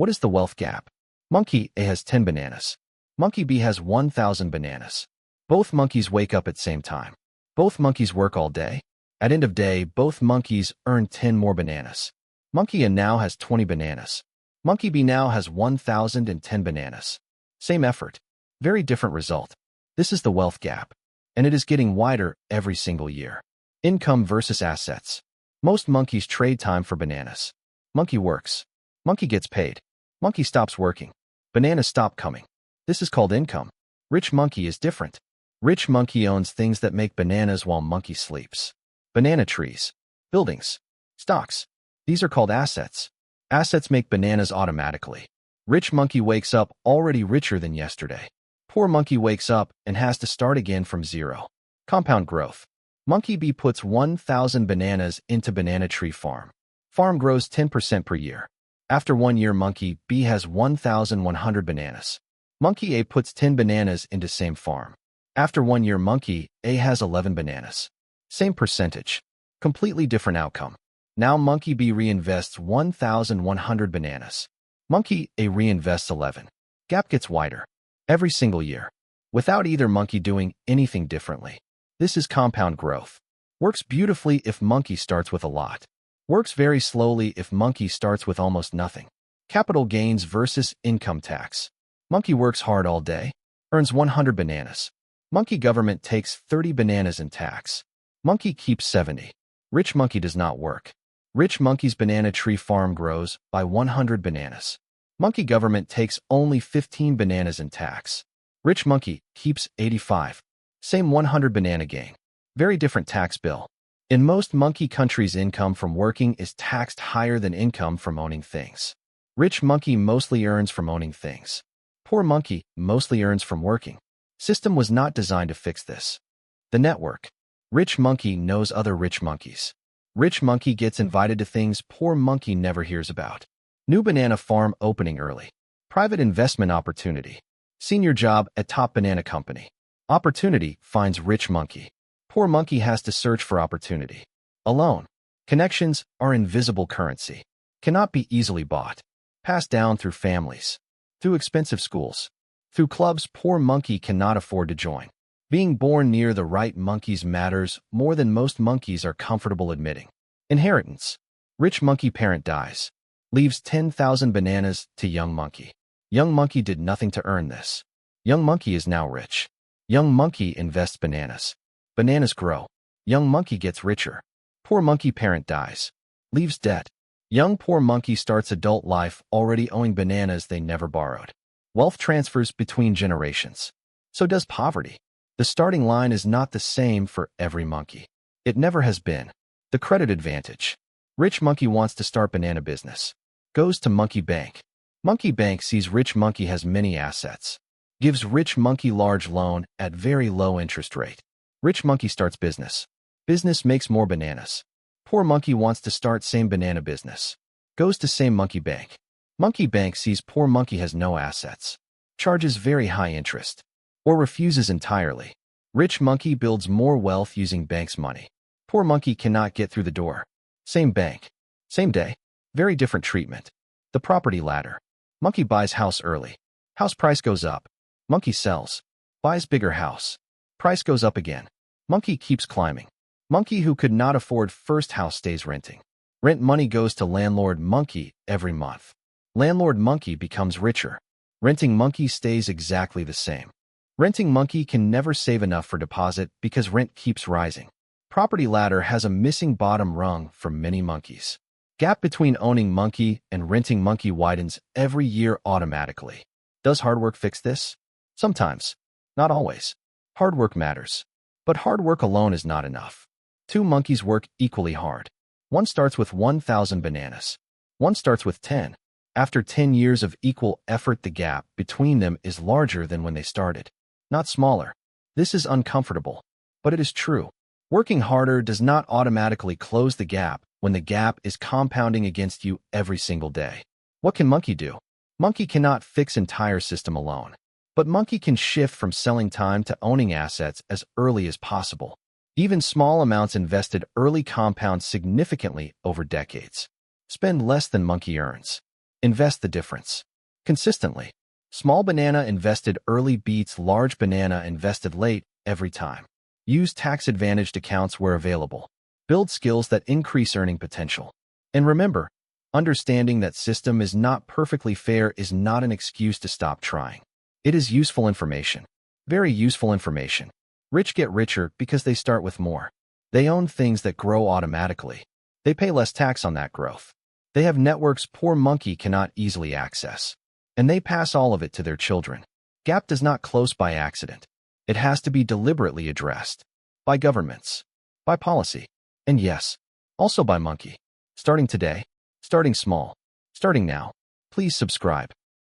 What is the wealth gap? Monkey A has 10 bananas. Monkey B has 1,000 bananas. Both monkeys wake up at same time. Both monkeys work all day. At end of day, both monkeys earn 10 more bananas. Monkey A now has 20 bananas. Monkey B now has 1,010 bananas. Same effort. Very different result. This is the wealth gap. And it is getting wider every single year. Income versus assets. Most monkeys trade time for bananas. Monkey works. Monkey gets paid. Monkey stops working. Bananas stop coming. This is called income. Rich monkey is different. Rich monkey owns things that make bananas while monkey sleeps. Banana trees, buildings, stocks. These are called assets. Assets make bananas automatically. Rich monkey wakes up already richer than yesterday. Poor monkey wakes up and has to start again from zero. Compound growth. Monkey B puts 1,000 bananas into banana tree farm. Farm grows 10% per year. After 1 year, monkey B has 1,100 bananas. Monkey A puts 10 bananas into same farm. After 1 year, monkey A has 11 bananas. Same percentage. Completely different outcome. Now monkey B reinvests 1,100 bananas. Monkey A reinvests 11. Gap gets wider. Every single year. Without either monkey doing anything differently. This is compound growth. Works beautifully if monkey starts with a lot. Works very slowly if monkey starts with almost nothing. Capital gains versus income tax. Monkey works hard all day. Earns 100 bananas. Monkey government takes 30 bananas in tax. Monkey keeps 70. Rich monkey does not work. Rich monkey's banana tree farm grows by 100 bananas. Monkey government takes only 15 bananas in tax. Rich monkey keeps 85. Same 100 banana gain. Very different tax bill. In most monkey countries, income from working is taxed higher than income from owning things. Rich monkey mostly earns from owning things. Poor monkey mostly earns from working. System was not designed to fix this. The network. Rich monkey knows other rich monkeys. Rich monkey gets invited to things poor monkey never hears about. New banana farm opening early. Private investment opportunity. Senior job at top banana company. Opportunity finds rich monkey. Poor monkey has to search for opportunity. Alone. Connections are invisible currency. Cannot be easily bought. Passed down through families. Through expensive schools. Through clubs poor monkey cannot afford to join. Being born near the right monkeys matters more than most monkeys are comfortable admitting. Inheritance. Rich monkey parent dies. Leaves 10,000 bananas to young monkey. Young monkey did nothing to earn this. Young monkey is now rich. Young monkey invests bananas. Bananas grow. Young monkey gets richer. Poor monkey parent dies. Leaves debt. Young poor monkey starts adult life already owing bananas they never borrowed. Wealth transfers between generations. So does poverty. The starting line is not the same for every monkey. It never has been. The credit advantage. Rich monkey wants to start banana business. Goes to monkey bank. Monkey bank sees rich monkey has many assets. Gives rich monkey large loan at very low interest rate. Rich monkey starts business. Business makes more bananas. Poor monkey wants to start same banana business. Goes to same monkey bank. Monkey bank sees poor monkey has no assets. Charges very high interest. Or refuses entirely. Rich monkey builds more wealth using bank's money. Poor monkey cannot get through the door. Same bank. Same day. Very different treatment. The property ladder. Monkey buys house early. House price goes up. Monkey sells. Buys bigger house. Price goes up again. Monkey keeps climbing. Monkey who could not afford first house stays renting. Rent money goes to landlord monkey every month. Landlord monkey becomes richer. Renting monkey stays exactly the same. Renting monkey can never save enough for deposit because rent keeps rising. Property ladder has a missing bottom rung for many monkeys. Gap between owning monkey and renting monkey widens every year automatically. Does hard work fix this? Sometimes. Not always. Hard work matters. But hard work alone is not enough. Two monkeys work equally hard. One starts with 1,000 bananas. One starts with 10. After 10 years of equal effort, the gap between them is larger than when they started. Not smaller. This is uncomfortable. But it is true. Working harder does not automatically close the gap when the gap is compounding against you every single day. What can monkey do? Monkey cannot fix entire system alone. But monkey can shift from selling time to owning assets as early as possible. Even small amounts invested early compound significantly over decades. Spend less than monkey earns. Invest the difference. Consistently. Small banana invested early beats large banana invested late every time. Use tax-advantaged accounts where available. Build skills that increase earning potential. And remember, understanding that system is not perfectly fair is not an excuse to stop trying. It is useful information. Very useful information. Rich get richer because they start with more. They own things that grow automatically. They pay less tax on that growth. They have networks poor monkey cannot easily access. And they pass all of it to their children. Gap does not close by accident. It has to be deliberately addressed. By governments. By policy. And yes, also by monkey. Starting today. Starting small. Starting now. Please subscribe.